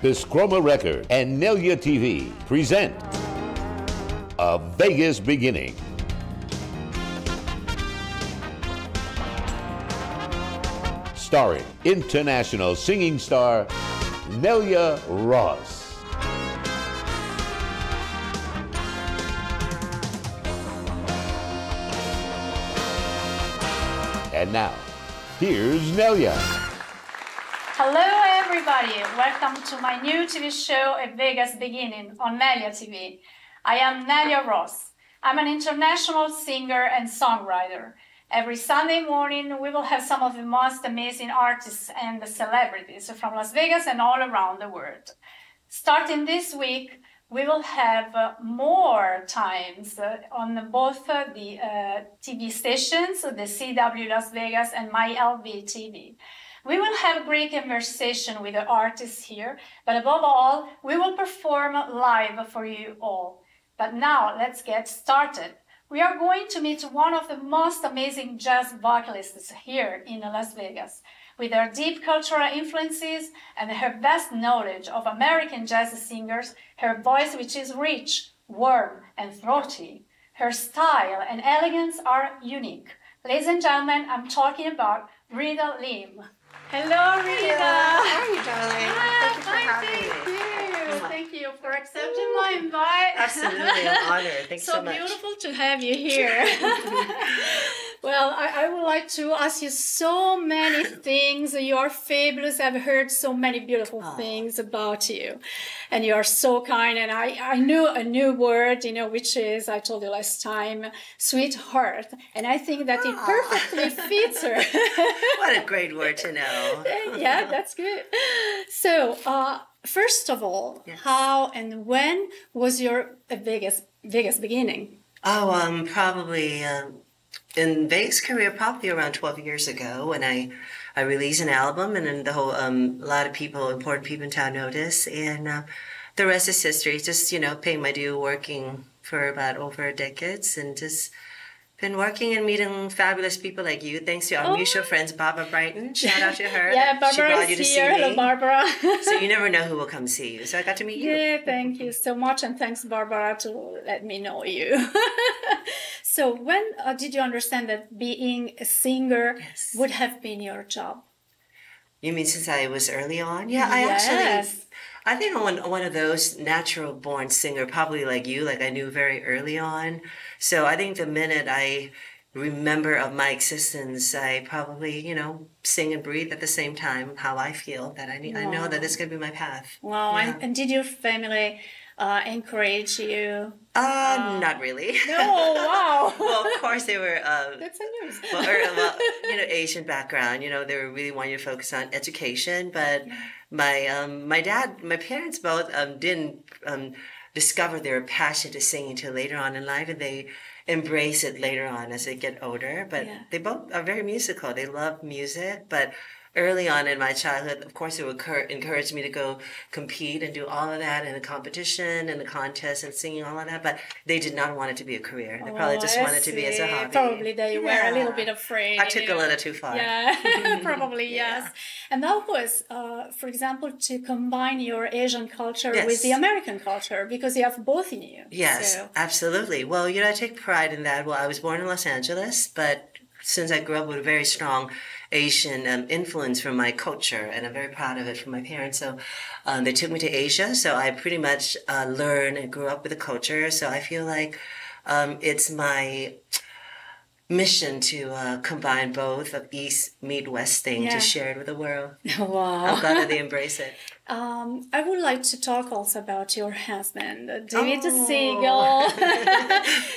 Biscroma Records and NeliaTV present A Vegas Beginning. Starring international singing star Nelia Ross. And now, here's Nelia. Hello everybody, welcome to my new TV show, A Vegas Beginning, on NeliaTV. I am Nelia Ross. I'm an international singer and songwriter. Every Sunday morning, we will have some of the most amazing artists and celebrities from Las Vegas and all around the world. Starting this week, we will have more times on both the TV stations, the CW Las Vegas and MyLV.TV. We will have a great conversation with the artists here, but above all, we will perform live for you all. But now, let's get started. We are going to meet one of the most amazing jazz vocalists here in Las Vegas. With her deep cultural influences and her vast knowledge of American jazz singers, her voice which is rich, warm, and throaty. Her style and elegance are unique. Ladies and gentlemen, I'm talking about Rita Lim. Hello, Rita. How are you, darling? Thank you for having me. Thank you for accepting my invite. Absolutely, I'm honored. Thanks so much. So beautiful to have you here. Well, I would like to ask you so many things. You are fabulous. I've heard so many beautiful things about you. And you are so kind. And I knew a new word, which is, I told you last time, sweetheart. And I think that it perfectly fits her. What a great word to know. Yeah, that's good. So, first of all, yes. How and when was your Vegas beginning? Oh, probably in Vegas career, probably around 12 years ago, when I released an album, and then the whole a lot of people, important people in town noticed, and the rest is history. Just paying my due, working for about over a decade, and just been working and meeting fabulous people like you, thanks to our mutual friends, Barbara Brighton. Shout out to her. Yeah, Barbara she brought you to see me. Hello, Barbara. So you never know who will come see you. So I got to meet you. Yeah, thank you so much. And thanks, Barbara, to let me know you. So when did you understand that being a singer would have been your job? You mean since I was early on? Yeah, I think I'm one of those natural-born singer, probably like you, like I knew very early on. So I think the minute I remember of my existence, I probably, sing and breathe at the same time how I feel, that I know that this could be my path. Wow, yeah. And did your family encourage you? Not really. No, wow. Well, of course they were. That's a news. Asian background. They were really wanting to focus on education, but my parents both didn't discover their passion to singing until later on in life, and they embrace it later on as they get older. But they both are very musical. They love music, but early on in my childhood, of course, it would encourage me to go compete and do all of that in the competition and the contest and singing all of that. But they did not want it to be a career. They probably just wanted it to be as a hobby. Probably they were a little bit afraid. I took a little too far. Yeah, probably, yes. And that was, for example, to combine your Asian culture with the American culture, because you have both in you. Yes, absolutely. Well, I take pride in that. Well, I was born in Los Angeles, but since I grew up with a very strong Asian influence from my culture, and I'm very proud of it from my parents. So they took me to Asia, so I pretty much learned and grew up with the culture. So I feel like it's my mission to combine both of East meet West thing to share it with the world. Wow. I'm glad that they embrace it. I would like to talk also about your husband, David Siegel.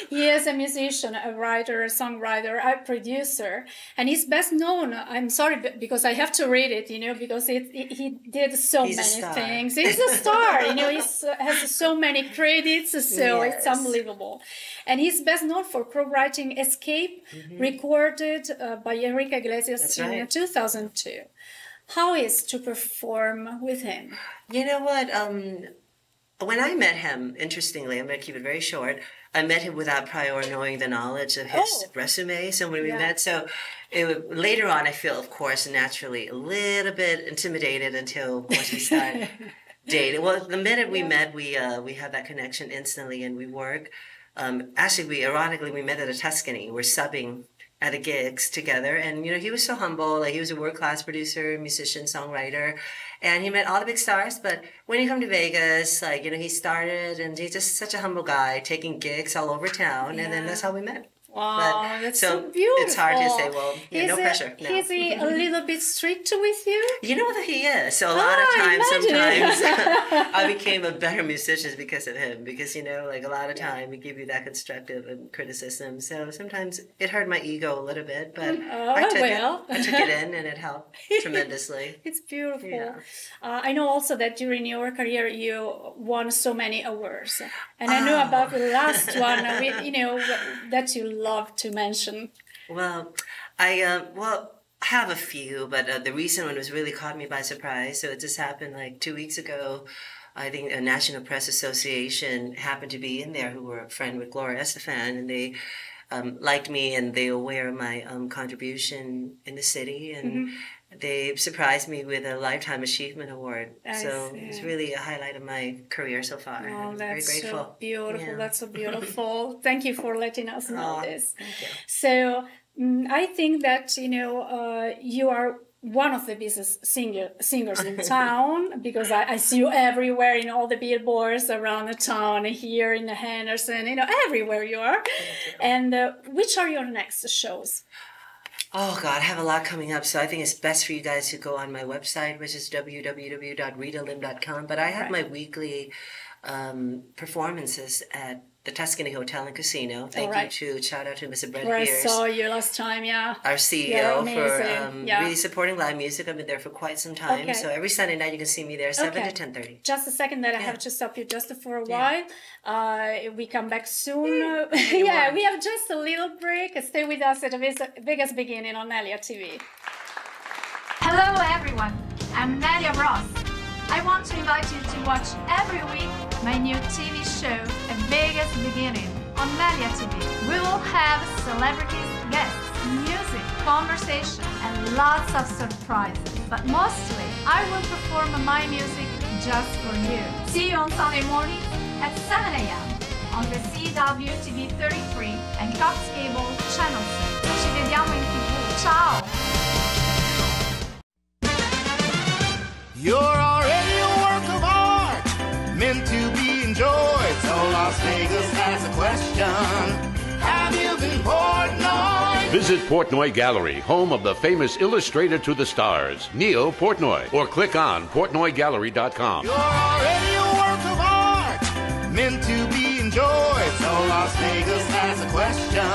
He is a musician, a writer, a songwriter, a producer, and he's best known, I'm sorry, because I have to read it, because he did so many things. He's a star, he has so many credits, so it's unbelievable. And he's best known for co-writing Escape, recorded by Elekes in 2002. How is to perform with him? You know what? When I met him, interestingly, I'm going to keep it very short, I met him without prior knowing the knowledge of his resume. So when we met, later on, I feel, of course, naturally a little bit intimidated until once we start dating. Well, the minute we met, we had that connection instantly, and we work. Actually, ironically, we met at a Tuscany. We're subbing at a gigs together, and he was so humble. Like, he was a world-class producer, musician, songwriter, and he met all the big stars. But when he come to Vegas, like, he started, and he's just such a humble guy, taking gigs all over town, and then that's how we met. Wow, that's so beautiful. It's hard to say, well, no pressure. No. Is he a little bit strict with you? You know that he is. So a lot of times, sometimes I became a better musician because of him. Because, like a lot of time, we give you that constructive criticism. So sometimes it hurt my ego a little bit, but I took it in, and it helped tremendously. It's beautiful. Yeah. I know also that during your career, you won so many awards. And I know about the last one, that you love to mention. Well, I have a few, but the recent one was really caught me by surprise. So it just happened like 2 weeks ago. I think a National Press Association happened to be in there, who were a friend with Gloria Estefan, and they liked me, and they were aware of my contribution in the city, and they surprised me with a Lifetime Achievement Award. So it's really a highlight of my career so far. Oh, I'm that's very grateful. So beautiful. Yeah. That's so beautiful. Thank you for letting us know this. Thank you. So I think that, you are one of the busiest singers in town, because I see you everywhere in all the billboards around the town, here in Henderson, everywhere you are. And which are your next shows? Oh, God, I have a lot coming up, so I think it's best for you guys to go on my website, which is www.ritalim.com. But I have my weekly performances at the Tuscany Hotel and Casino. Thank you to, shout out to Mr. Brett Where Pierce. I saw you last time, our CEO, for really supporting live music. I've been there for quite some time. Okay. So every Sunday night you can see me there, 7 to 10:30. Just a second, that I have to stop you just for a while. We come back soon. We have just a little break. Stay with us at Vegas Beginning on NeliaTV. Hello, everyone. I'm Nelia Ross. I want to invite you to watch every week my new TV show, A Vegas Beginning, on NeliaTV. We will have celebrities, guests, music, conversation, and lots of surprises. But mostly, I will perform my music just for you. See you on Sunday morning at 7 a.m. on the CWTV 33 and Cox Cable Channel 6. Ci vediamo in TV. Ciao! You're already a work of art, meant to be enjoyed. So Las Vegas has a question. Have you been Portnoy? Visit Portnoy Gallery, home of the famous illustrator to the stars, Neil Portnoy, or click on portnoygallery.com. You're already a work of art, meant to be enjoyed. So Las Vegas has a question.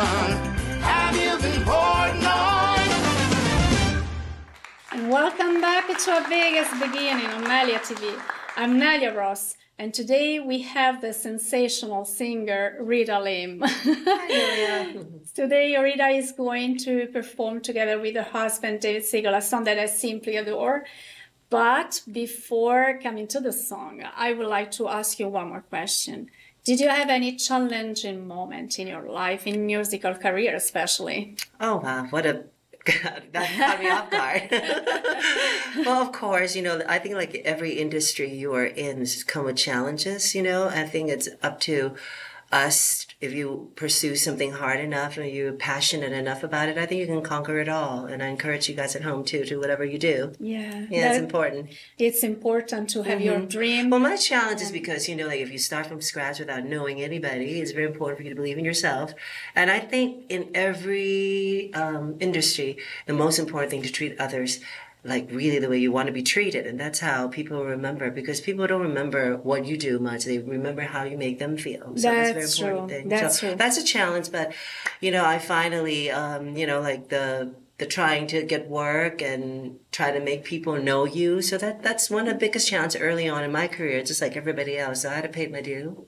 Have you been Portnoy? Welcome back to A Vegas Beginning on NeliaTV. I'm Nelia Ross, and today we have the sensational singer Rita Lim. Today Rita is going to perform together with her husband David Siegel, a song that I simply adore. But before coming to the song, I would like to ask you one more question. Did you have any challenging moment in your life, in musical career especially? Oh, wow, what a... God, that caught me off guard. Well, of course, I think like every industry you are in come with challenges, I think it's up to us. If you pursue something hard enough and you're passionate enough about it, I think you can conquer it all. And I encourage you guys at home too, to whatever you do. Yeah, it's important. It's important to have your dream. Well, my challenge is because, like if you start from scratch without knowing anybody, it's very important for you to believe in yourself. And I think in every industry, the most important thing to treat others like really the way you want to be treated. And that's how people remember, because people don't remember what you do much. They remember how you make them feel. So that's a very important thing. That's true. That's a challenge. But, I finally, like the trying to get work and try to make people know you. So that's one of the biggest challenges early on in my career, just like everybody else. So I had to pay my due.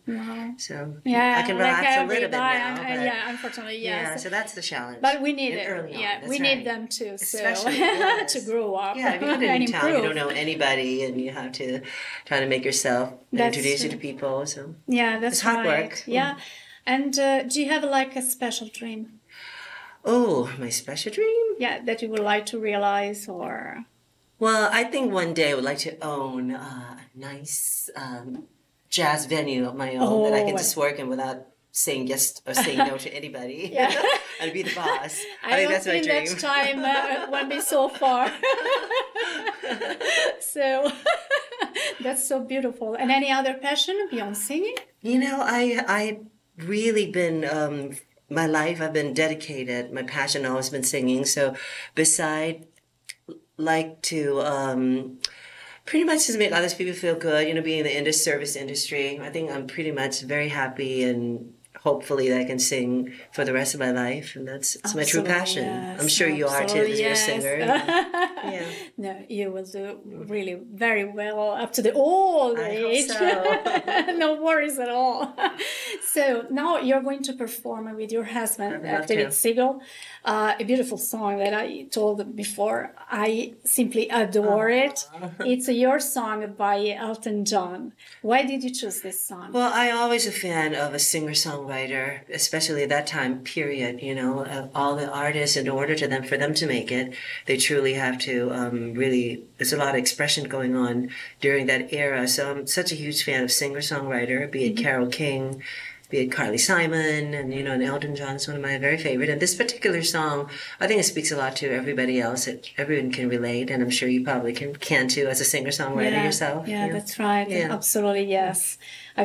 So I can relax a little bit now. Unfortunately, yes. Yeah, so that's the challenge. But we need it. Early on. We need them too. Especially to grow up. Yeah, if you're in a town, you don't know anybody, and you have to try to make yourself and introduce you to people. So that's it's hard work. Yeah. And do you have like a special dream? Oh, my special dream? Yeah, that you would like to realize, or... Well, I think one day I would like to own a nice jazz venue of my own that I can just work in without saying yes or saying no to anybody. Yeah. And be the boss. I think that's my dream. that time won't be so far. So that's so beautiful. And any other passion beyond singing? You know, I really been my life. I've been dedicated. My passion always been singing. So, beside like to pretty much just make other people feel good. You know, being in the service industry. I think I'm pretty much very happy and. Hopefully that I can sing for the rest of my life, and that's my true passion. Yes, I'm sure you are too, because you're a singer. Yeah. No, you will do really very well up to the old age. I hope so. No worries at all. So now you're going to perform with your husband, David Siegel, a beautiful song that I told before. I simply adore it. It's your song by Elton John. Why did you choose this song? Well, I always a fan of a singer-songwriter, especially that time period. You know, all the artists, in order for them to make it, they truly have to really. There's a lot of expression going on during that era. So I'm such a huge fan of singer-songwriter, be it Carole King, be it Carly Simon, and and Elton John is one of my very favorite. And this particular song, I think it speaks a lot to everybody else. Everyone can relate, and I'm sure you probably can too, as a singer-songwriter yourself. Yeah, that's right. Yeah. Absolutely, yes. I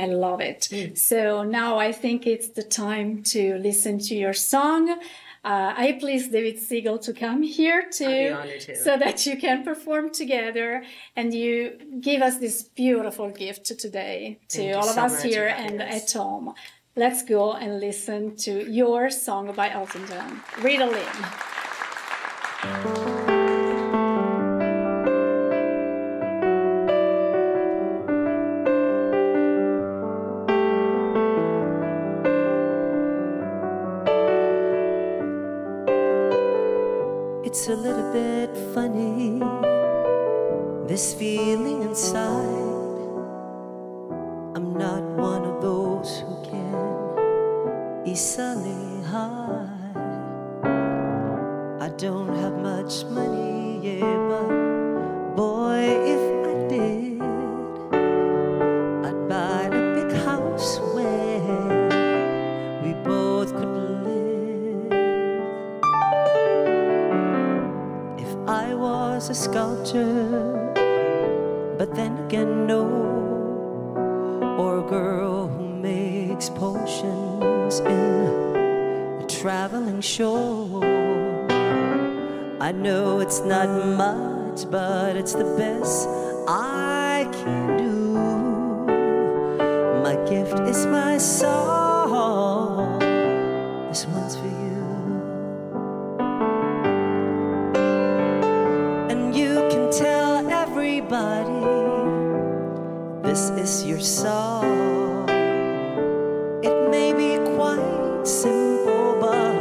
love it. So now I think it's the time to listen to your song. I please David Siegel to come here too, so that you can perform together and you give us this beautiful gift today to all of us here and at home. Let's go and listen to your song by Elton John, Rita Lim. It's a little bit funny, this feeling inside. I'm not one of those who can easily hide. I don't have much money, but boy, if I did, I'd buy a big house where we both could live. I was a sculptor, but then again no, or a girl who makes potions in a traveling show. I know it's not much, but it's the best I can do. My gift is my song. This one's for you. This is your song. It may be quite simple, but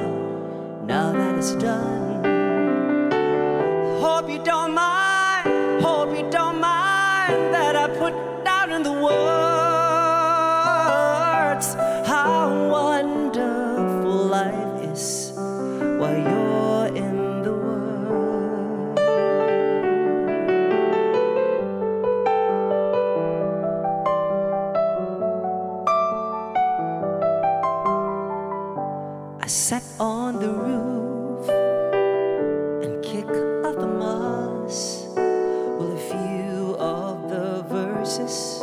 now that it's done, hope you don't mind that I put down in the words how wonderful life is while you're in the world. I sat on the roof and kicked off the moss. Well, a few of the verses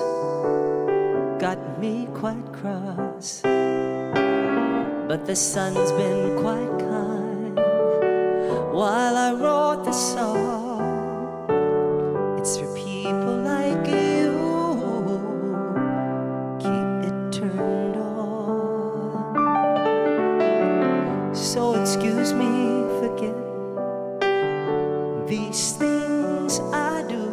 got me quite cross, but the sun's been quite kind while I wrote the song. It's for people like you. Keep it turned on. So excuse me, forget these things I do.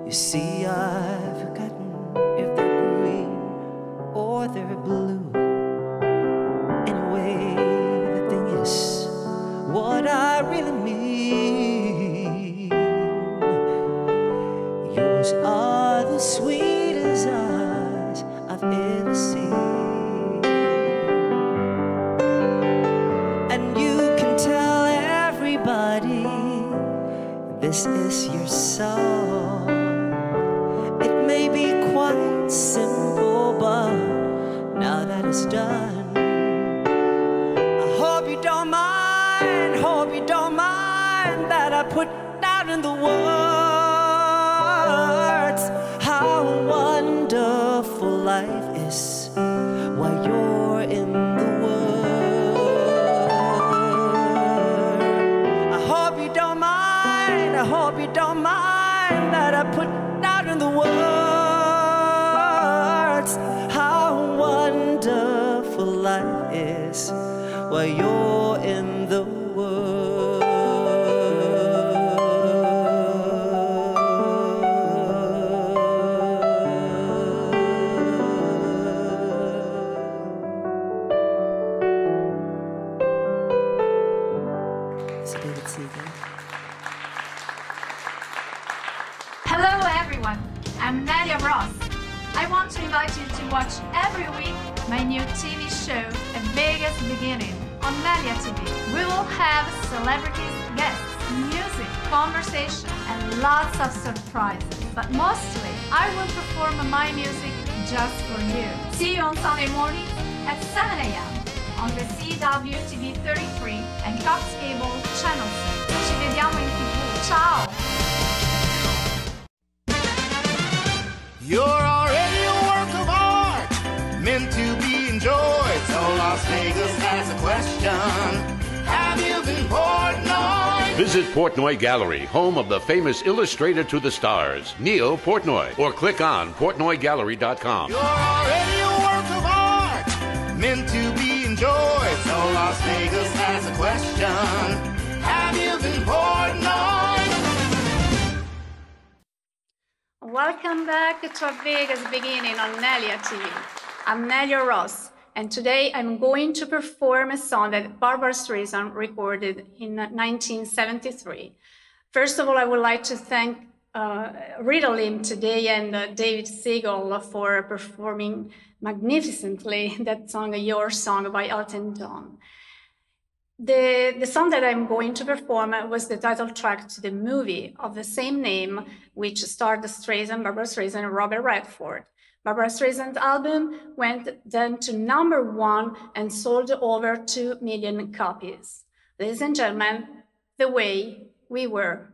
You see, I've forgotten if they're green or they're blue. Anyway, the thing is, what I really mean, yours are the sweetest eyes I've ever seen. this is your song. It may be quite simple, but now that it's done, I hope you don't mind, that I put out in the words how wonderful life is while you're in the world. I hope you don't mind that I put out in the words how wonderful life is while you're in the world. David Siegel. Hello everyone, I'm Nelia Ross. I want to invite you to watch every week my new TV show, A Vegas Beginning, on NeliaTV. We will have celebrities, guests, music, conversation, and lots of surprises. But mostly, I will perform my music just for you. See you on Sunday morning at 7 a.m. on the CWTV 33 and Cox Cable Channel 6. Ci vediamo in TV. Ciao! You're already a work of art, meant to be enjoyed. So Las Vegas has a question. Have you been Portnoy? Visit Portnoy Gallery, home of the famous illustrator to the stars, Neil Portnoy, or click on PortnoyGallery.com. You're already a work of art, meant to be enjoyed. So Las Vegas has a question. Have you been Portnoy? Welcome back to A Vegas Beginning on NeliaTV. I'm Nelia Ross, and today I'm going to perform a song that Barbra Streisand recorded in 1973. First of all, I would like to thank Rita Lim today and David Siegel for performing magnificently that song, Your Song by Elton John. The song that I'm going to perform was the title track to the movie of the same name, which starred Barbra Streisand and Robert Redford. Barbra Streisand's album went then to #1 and sold over 2 million copies. Ladies and gentlemen, The Way We Were.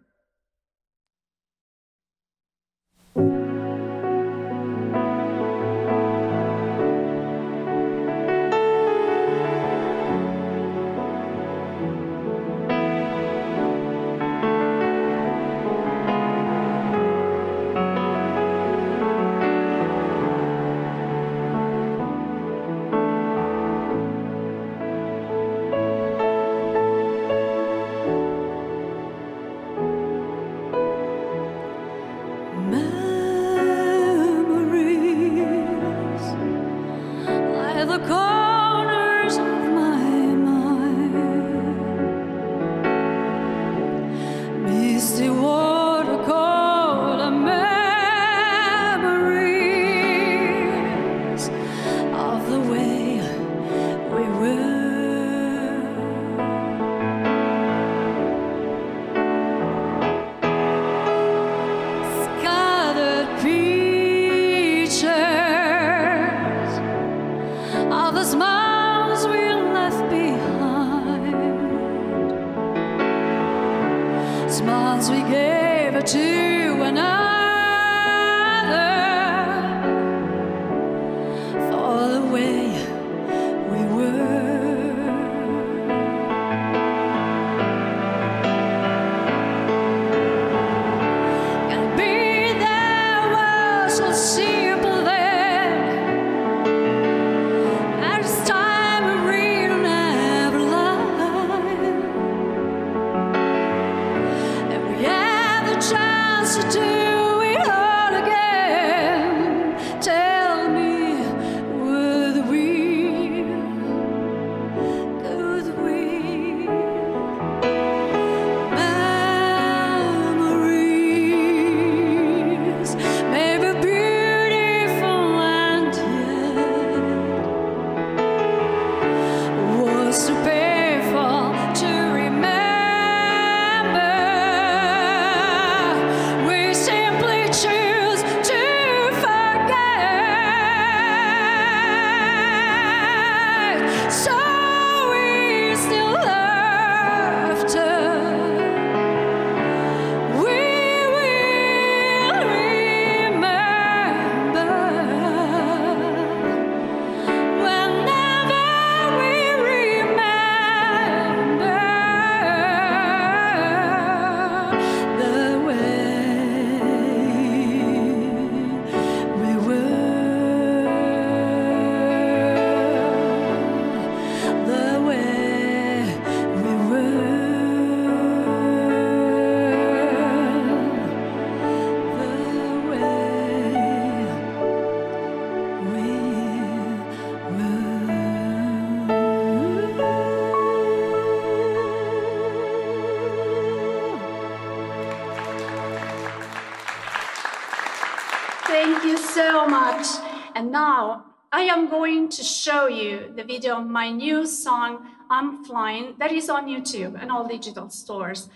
Thank you so much. And now I am going to show you the video of my new song, I'm Flying, that is on YouTube and all digital stores.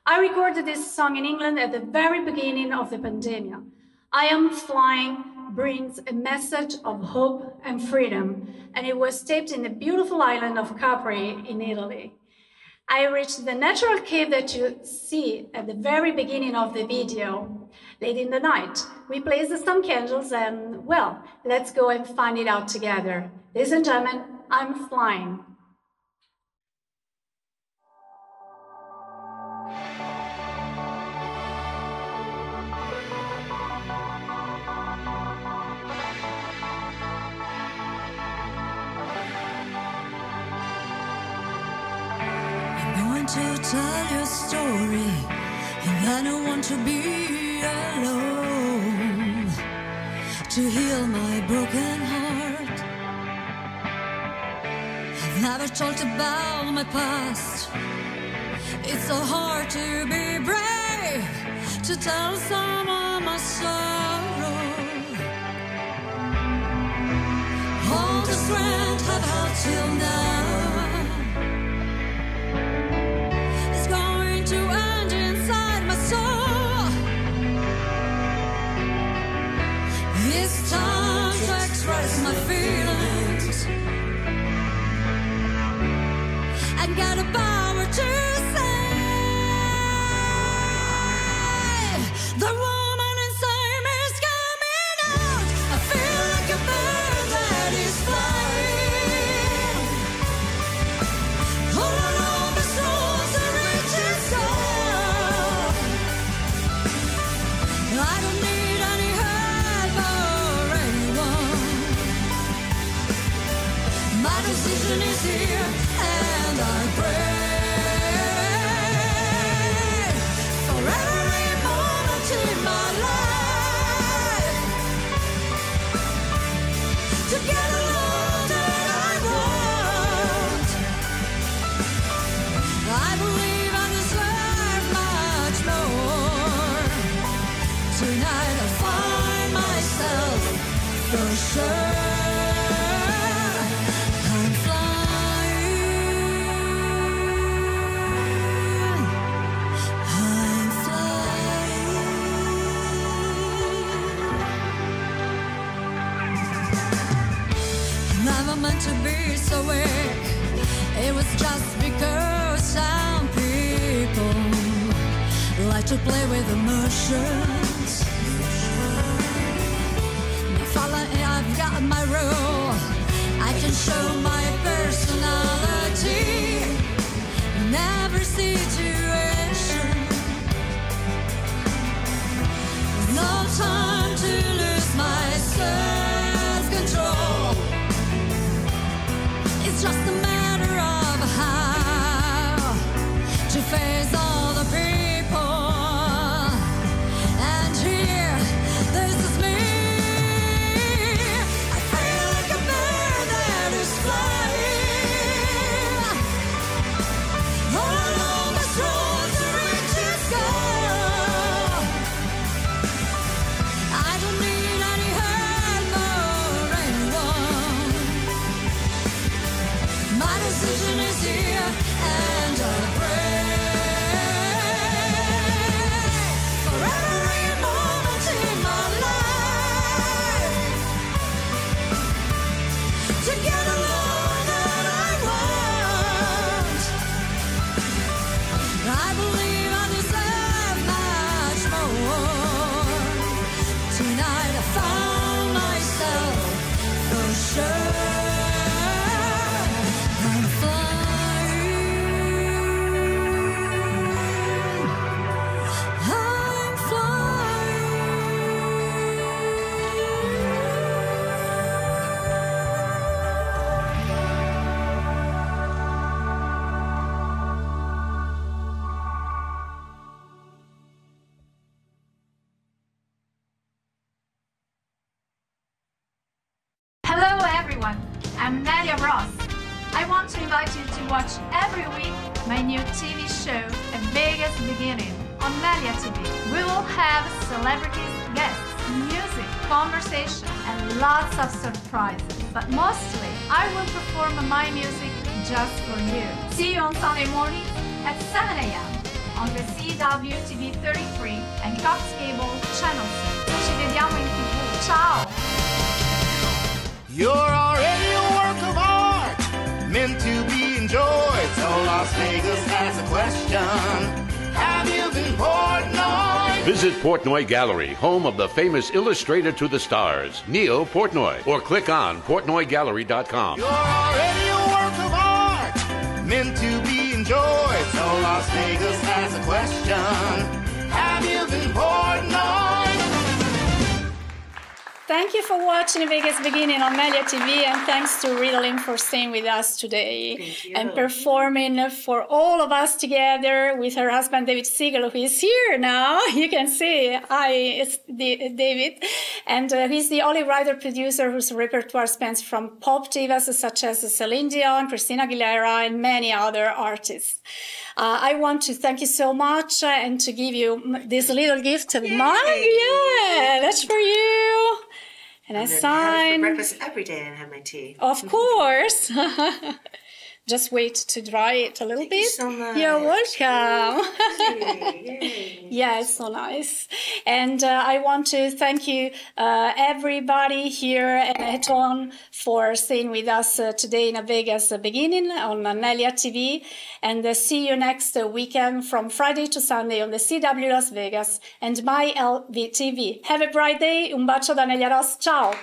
I recorded this song in England at the very beginning of the pandemic. I Am Flying brings a message of hope and freedom, and it was taped in the beautiful island of Capri in Italy. I reached the natural cave that you see at the very beginning of the video. Late in the night, we placed some candles and, well, let's go and find it out together. Ladies and gentlemen, I'm flying. To tell your story, and I don't want to be alone, to heal my broken heart. I've never talked about my past. It's so hard to be brave, to tell someone my sorrow. All the strength I've had till now to end inside my soul. It's time to express my feelings and got the power to say the woman inside me is coming out. I feel like a bird that is flying all along the shores and reaches up. I don't need any help or anyone. My decision is here and I pray for every moment in my life to get along that I want. I believe I deserve much more. Tonight I'll find myself for sure. I'm flying. I'm flying. Never meant to be so weak. It was just because some people like to play with emotions. I've got my role. I can show my personality in every situation. No time to lose my self-control. It's just a matter of how to face all the people. And here, this is me. I feel like a bird that is flying all along the shores and reaches go. I don't need any help or anyone. My decision is here and I pray for every moment in my life to get along that I want. I believe I deserve much more. Tonight I found myself for sure. I'm flying. I'm flying. Hello everyone, I'm Nelia Ross. I want to invite you to watch every week my new TV show, A Vegas Beginning, on NeliaTV. We will have celebrities, guests, music, conversation, and lots of surprises. But mostly, I will perform my music just for you. See you on Sunday morning at 7 a.m. on the CWTV 33 and Cox Cable Channel 6. Ci vediamo in TV. Ciao! You're already a work of art, meant to be enjoyed. So Las Vegas has a question. Have you been Portnoy? Visit Portnoy Gallery, home of the famous illustrator to the stars, Neil Portnoy, or click on PortnoyGallery.com. You're already a work of art, meant to be enjoyed. So Las Vegas has a question. Have you been Portnoy? Thank you for watching Vegas Beginning on NeliaTV, and thanks to Rita Lim for staying with us today and performing for all of us together with her husband David Siegel, who is here now. You can see, hi, it's David, and he's the only writer-producer whose repertoire spans from pop divas such as Celine Dion, Christina Aguilera, and many other artists. I want to thank you so much and to give you this little gift of mine. Yeah, that's for you. And I sign. For breakfast every day and have my tea. Of course. Just wait to dry it a little bit. Thank you so much. You're welcome. Yay. Yeah, it's so nice. And I want to thank you, everybody here at home, for staying with us today in Vegas Beginning on NeliaTV. And see you next weekend from Friday to Sunday on the CW Las Vegas and my LVTV. Have a bright day. Un bacio da Nelia Ross. Ciao.